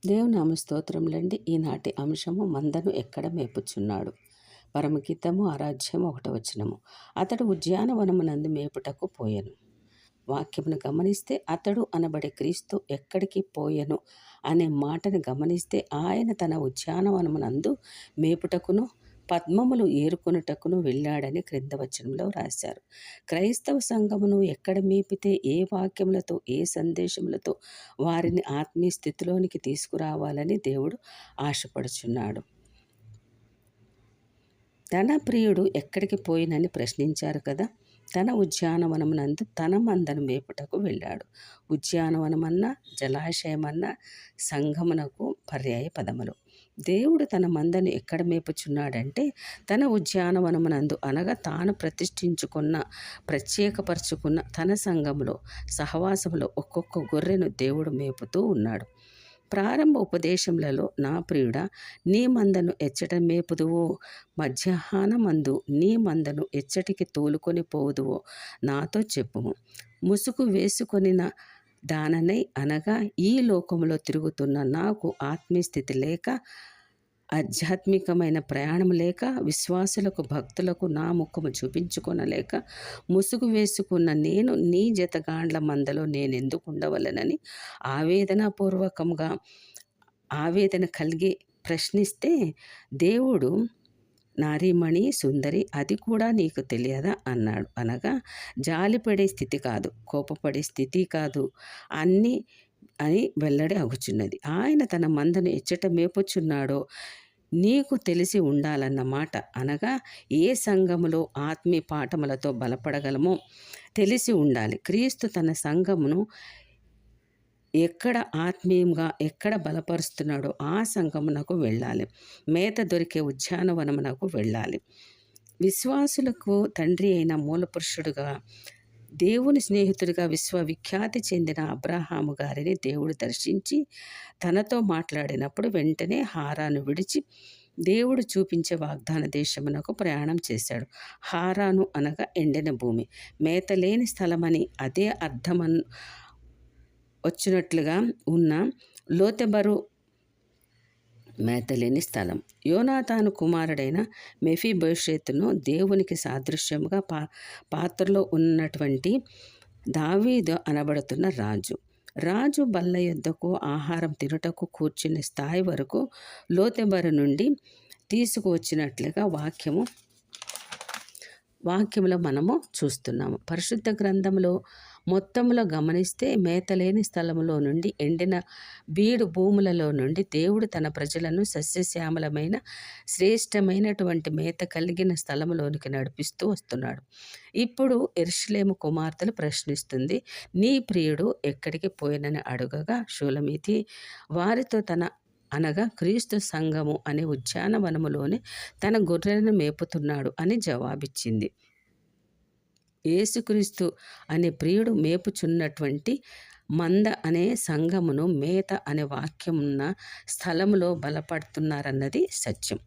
దేవునామ స్తోత్రములండి. ఈనాటి అంశము మందను ఎక్కడ మేపుచున్నాడు. పరమగీతము ఆరాధ్యము 1 అతడు ఉద్యానవనమునందు మేపుటకు పోయెను. వాక్యమును గమనిస్తే అతడు అనబడే క్రీస్తు ఎక్కడికి పోయెను అనే మాటను గమనిస్తే ఆయన తన ఉద్యానవనమునందు మేపుటకును పద్మములు ఏరుకొనుటకును వెళ్ళాడని క్రింద వచనంలో రాశారు. క్రైస్తవ సంఘమును ఎక్కడ మేపితే ఏ వాక్యములతో ఏ సందేశములతో వారిని ఆత్మీయ స్థితిలోనికి తీసుకురావాలని దేవుడు ఆశపడుచున్నాడు. తన ప్రియుడు ఎక్కడికి పోయినని ప్రశ్నించారు కదా. తన ఉద్యానవనమునందు తన మందను మేపుటకు వెళ్ళాడు. ఉద్యానవనమన్నా జలాశయమన్నా సంఘమునకు పర్యాయ పదములు. దేవుడు తన మందను ఎక్కడ మేపుచున్నాడంటే తన ఉద్యానవనమునందు, అనగా తాను ప్రతిష్ఠించుకున్న ప్రత్యేకపరచుకున్న తన సంఘములో సహవాసంలో ఒక్కొక్క గొర్రెను దేవుడు మేపుతూ ఉన్నాడు. ప్రారంభ ఉపదేశములలో, నా ప్రియుడా, నీ మందను ఎచ్చట మేపుదువో, మధ్యాహ్నమందు నీ మందను ఎచ్చటికి తోలుకొని పోవుదువో నాతో చెప్పుము. ముసుగు వేసుకొనిన దాననై, అనగా ఈ లోకంలో తిరుగుతున్న నాకు ఆత్మీయ స్థితి లేక, ఆధ్యాత్మికమైన ప్రయాణం లేక, విశ్వాసులకు భక్తులకు నా ముఖము చూపించుకొనలేక, ముసుగు వేసుకున్న నేను నీ జతగాండ్ల మందలో నేనెందుకు ఉండవలనని ఆవేదన కలిగి ప్రశ్నిస్తే, దేవుడు, నారీమణి సుందరి, అది కూడా నీకు తెలియదా అన్నాడు. అనగా జాలిపడే స్థితి కాదు, కోపపడే స్థితి కాదు, అని వెల్లడి అగుచున్నది. ఆయన తన మందను ఎచ్చట మేపుచున్నాడో నీకు తెలిసి ఉండాలన్నమాట. అనగా ఏ సంఘములో ఆత్మీయ పాఠములతో బలపడగలమో తెలిసి ఉండాలి. క్రీస్తు తన సంఘమును ఎక్కడ ఆత్మీయంగా ఎక్కడ బలపరుస్తున్నాడో ఆ సంఘమునకు వెళ్ళాలి. మేత దొరికే ఉద్యానవనమునకు వెళ్ళాలి. విశ్వాసులకు తండ్రి అయిన మూలపురుషుడుగా, దేవుని స్నేహితుడిగా విశ్వవిఖ్యాతి చెందిన అబ్రహాము గారిని దేవుడు దర్శించి తనతో మాట్లాడినప్పుడు వెంటనే హారాను విడిచి దేవుడు చూపించే వాగ్దాన దేశమునకు ప్రయాణం చేశాడు. హారాను అనగా ఎండిన భూమి, మేతలేని స్థలమని అదే అర్థమను వచ్చినట్లుగా ఉన్న లోతెబరు మేతలేని స్థలం. యోనాతాను కుమారుడైన మెఫీబోషెతును దేవునికి సాదృశ్యముగా పాత్రలో ఉన్నటువంటి దావీదు అనబడుతున్న రాజు బల్ల యొద్దకు ఆహారం తినుటకు కూర్చునే స్థాయి వరకు లోతెబరు నుండి తీసుకువచ్చినట్లుగా వాక్యములో మనము చూస్తున్నాము. పరిశుద్ధ గ్రంథంలో మొత్తంలో గమనిస్తే మేతలేని స్థలములో నుండి, ఎండిన బీడు భూములలో నుండి దేవుడు తన ప్రజలను సస్యశ్యామలమైన శ్రేష్టమైనటువంటి మేత కలిగిన స్థలములోనికి నడిపిస్తూ వస్తున్నాడు. ఇప్పుడు యెరూషలేము కుమార్తెలు ప్రశ్నిస్తుంది, నీ ప్రియుడు ఎక్కడికి పోయినని అడుగగా, షూలమీతి వారితో అనగా క్రీస్తు సంఘము అనే ఉద్యానవనములోనే తన గొర్రెలను మేపుతున్నాడు అని జవాబిచ్చింది. యేసుక్రీస్తు అనే ప్రియుడు మేపుచున్నటువంటి మంద అనే సంఘమును మేత అనే వాక్యం ఉన్న స్థలంలో బలపడుతున్నారన్నది సత్యం.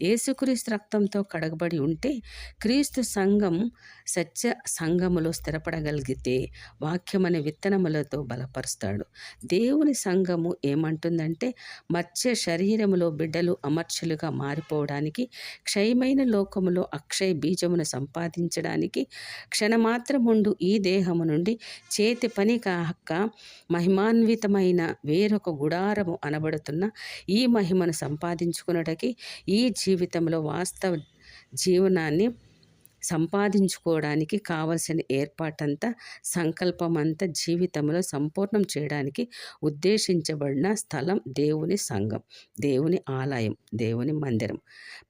యేసుక్రీస్తు రక్తంతో కడగబడి ఉంటే క్రీస్తు సంఘం సత్య సంఘములో స్థిరపడగలిగితే వాక్యం అనే విత్తనములతో బలపరుస్తాడు. దేవుని సంఘము ఏమంటుందంటే, మత్స్య శరీరములో బిడ్డలు అమర్చులుగా మారిపోవడానికి, క్షయమైన లోకములో అక్షయ బీజమును సంపాదించడానికి, క్షణమాత్రముండు ఈ దేహము నుండి చేతి పని కాక మహిమాన్వితమైన వేరొక గుడారము అనబడుతున్న ఈ మహిమను సంపాదించుకున్నటకి, ఈ జీవితంలో వాస్తవ జీవనాన్ని సంపాదించుకోవడానికి కావలసిన ఏర్పాటంతా, సంకల్పమంతా జీవితంలో సంపూర్ణం చేయడానికి ఉద్దేశించబడిన స్థలం దేవుని సంఘం, దేవుని ఆలయం, దేవుని మందిరం.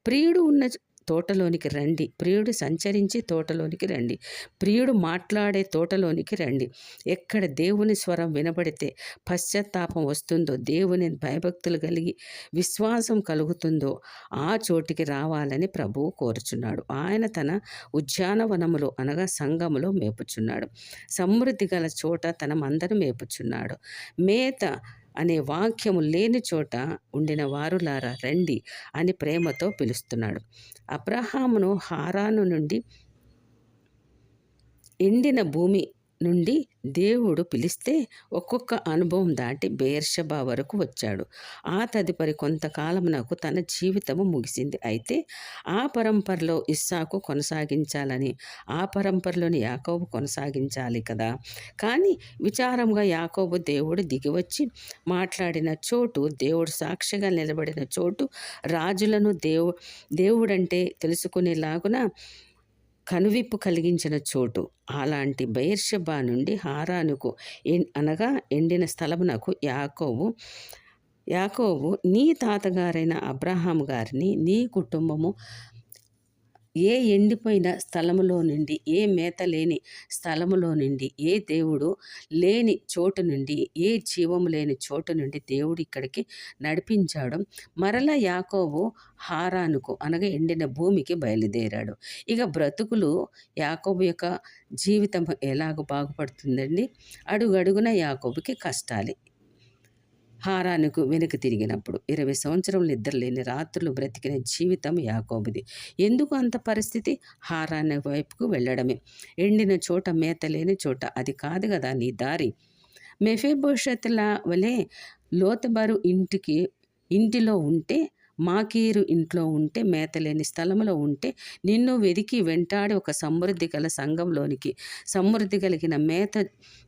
ప్రియుడు ఉన్న తోటలోనికి రండి, ప్రియుడు సంచరించి తోటలోనికి రండి, ప్రియుడు మాట్లాడే తోటలోనికి రండి. ఎక్కడ దేవుని స్వరం వినబడితే పశ్చాత్తాపం వస్తుందో, దేవుని భయభక్తులు కలిగి విశ్వాసం కలుగుతుందో ఆ చోటికి రావాలని ప్రభువు కోరుచున్నాడు. ఆయన తన ఉద్యానవనములో, అనగా సంఘములో మేపుచున్నాడు. సమృద్ధి గల చోట తన మందను మేపుచున్నాడు. మేత అనే వాక్యము లేని చోట ఉండిన వారులారా రండి అని ప్రేమతో పిలుస్తున్నాడు. అబ్రహామును హారాను నుండి ఎండిన భూమి నుండి దేవుడు పిలిస్తే ఒక్కొక్క అనుభవం దాటి బెయేర్షెబా వరకు వచ్చాడు. ఆ తదుపరి కొంతకాలమునకు తన జీవితము ముగిసింది. అయితే ఆ పరంపరలో ఇస్సాకు కొనసాగించాలని, ఆ పరంపరలోని యాకోబు కొనసాగించాలి కదా. కానీ విచారంగా యాకోబు దేవుడు దిగివచ్చి మాట్లాడిన చోటు, దేవుడు సాక్షిగా నిలబడిన చోటు, రాజులను దేవుడంటే తెలుసుకునేలాగున కనువిప్పు కలిగించిన చోటు. అలాంటి బెయేర్షెబా నుండి హారానుకు అనగా ఎండిన స్థలమునకు యాకోబు నీ తాతగారైన అబ్రహాము గారిని, నీ కుటుంబము ఏ ఎండిపోయిన స్థలములో నుండి, ఏ మేత లేని స్థలములో నుండి, ఏ దేవుడు లేని చోటు నుండి, ఏ జీవము లేని చోటు నుండి దేవుడు ఇక్కడికి నడిపించాడు. మరలా యాకోబు హారానుకు అనగా ఎండిన భూమికి బయలుదేరాడు. ఇక బ్రతుకులు యాకోబు యొక్క జీవితం ఎలాగ బాగుపడుతుందండి? అడుగడుగున యాకోబుకి కష్టాలే. హారానుకు వెనుక తిరిగినప్పుడు 20 సంవత్సరములు నిద్రలేని రాత్రులు బ్రతికిన జీవితం యాకోబుది. ఎందుకు అంత పరిస్థితి? హారాను వైపుకు వెళ్ళడమే. ఎండిన చోట, మేత లేని చోట. అది కాదు కదా నీ దారి. మెఫీబోషెతుల వలె లోతుబరు ఇంటిలో ఉంటే, మాకీరు ఇంట్లో ఉంటే, మేతలేని స్థలంలో ఉంటే, నిన్ను వెదికి వెంటాడి ఒక సమృద్ధి గల సంఘంలోనికి, సమృద్ధి కలిగిన మేత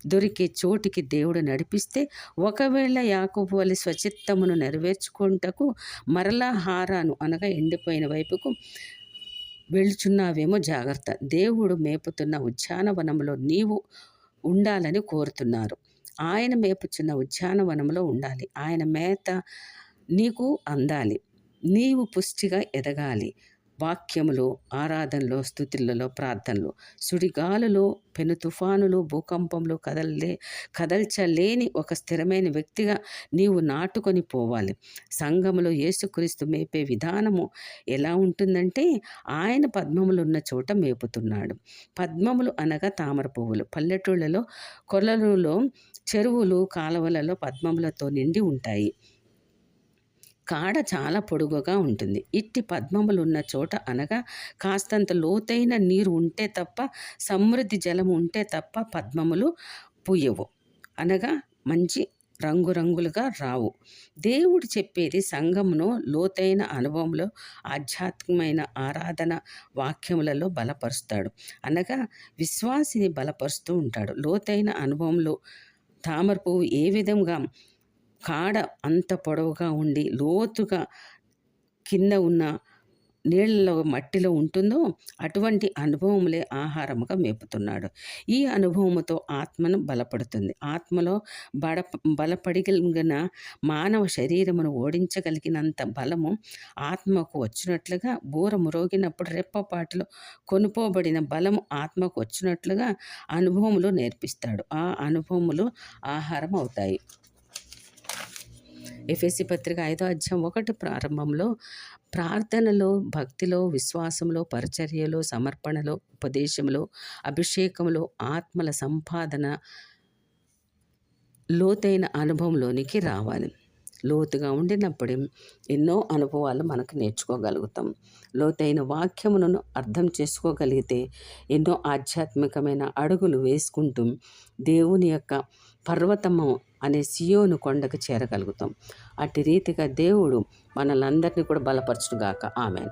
దొరికే చోటికి దేవుడు నడిపిస్తే, ఒకవేళ యాకోబు వలె స్వచిత్తమును నెరవేర్చుకుంటకు మరలా హారాను అనగా ఎండిపోయిన వైపుకు వెళుచున్నావేమో జాగ్రత్త. దేవుడు మేపుతున్న ఉద్యానవనంలో నీవు ఉండాలని కోరుతున్నారు. ఆయన మేపుచున్న ఉద్యానవనంలో ఉండాలి. ఆయన మేత నీకు అందాలి. నీవు పుష్టిగా ఎదగాలి. వాక్యములో, ఆరాధనలో, స్తుతులలో, ప్రార్థనలో, సుడిగాలులో, పెను తుఫానులు, భూకంపంలో కదల్చలేని ఒక స్థిరమైన వ్యక్తిగా నీవు నాటుకొని పోవాలి. సంఘములో యేసుక్రీస్తు మేపే విధానము ఎలా ఉంటుందంటే, ఆయన పద్మములు ఉన్న చోట మేపుతున్నాడు. పద్మములు అనగా తామర పువ్వులు. పల్లెటూళ్ళలో, కొలనులో, చెరువులు, కాలువలలో పద్మములతో నిండి ఉంటాయి. కాడ చాలా పొడుగుగా ఉంటుంది. ఇట్టి పద్మములు ఉన్న చోట అనగా కాస్తంత లోతైన నీరు ఉంటే తప్ప, సమృద్ధి జలము ఉంటే తప్ప పద్మములు పూయవు, అనగా మంచి రంగురంగులుగా రావు. దేవుడు చెప్పేది సంఘమును లోతైన అనుభవంలో, ఆధ్యాత్మికమైన ఆరాధన వాక్యములలో బలపరుస్తాడు. అనగా విశ్వాసిని బలపరుస్తూ ఉంటాడు. లోతైన అనుభవంలో తామర పువ్వు ఏ విధంగా కాడ అంత పొడవుగా ఉండి లోతుగా కింద ఉన్న నీళ్ళలో, మట్టిలో ఉంటుందో, అటువంటి అనుభవములే ఆహారముగా మేపుతున్నాడు. ఈ అనుభవముతో ఆత్మను బలపడుతుంది. ఆత్మలో బలపడిగలిగిన మానవ శరీరమును ఓడించగలిగినంత బలము ఆత్మకు వచ్చినట్లుగా, బూర మురోగినప్పుడు రెప్పపాటులో కొనుపోబడిన బలము ఆత్మకు వచ్చినట్లుగా అనుభవములు నేర్పిస్తాడు. ఆ అనుభవములు ఆహారం అవుతాయి. ఎఫెసీ పత్రిక 5వ అధ్యాయం 1 ప్రారంభంలో ప్రార్థనలో, భక్తిలో, విశ్వాసంలో, పరిచర్యలో, సమర్పణలో, ఉపదేశంలో, అభిషేకంలో, ఆత్మల సంపాదన, లోతైన అనుభవంలోనికి రావాలి. లోతుగా ఉండినప్పుడే ఎన్నో అనుభవాలు మనకు నేర్చుకోగలుగుతాం. లోతైన వాక్యములను అర్థం చేసుకోగలిగితే ఎన్నో ఆధ్యాత్మికమైన అడుగులు వేసుకుంటూ దేవుని యొక్క పర్వతము అనే సియోను కొండకు చేరగలుగుతాం. అట్టి రీతిగా దేవుడు మనలందరినీ కూడా బలపరచుగాక. ఆమేన్.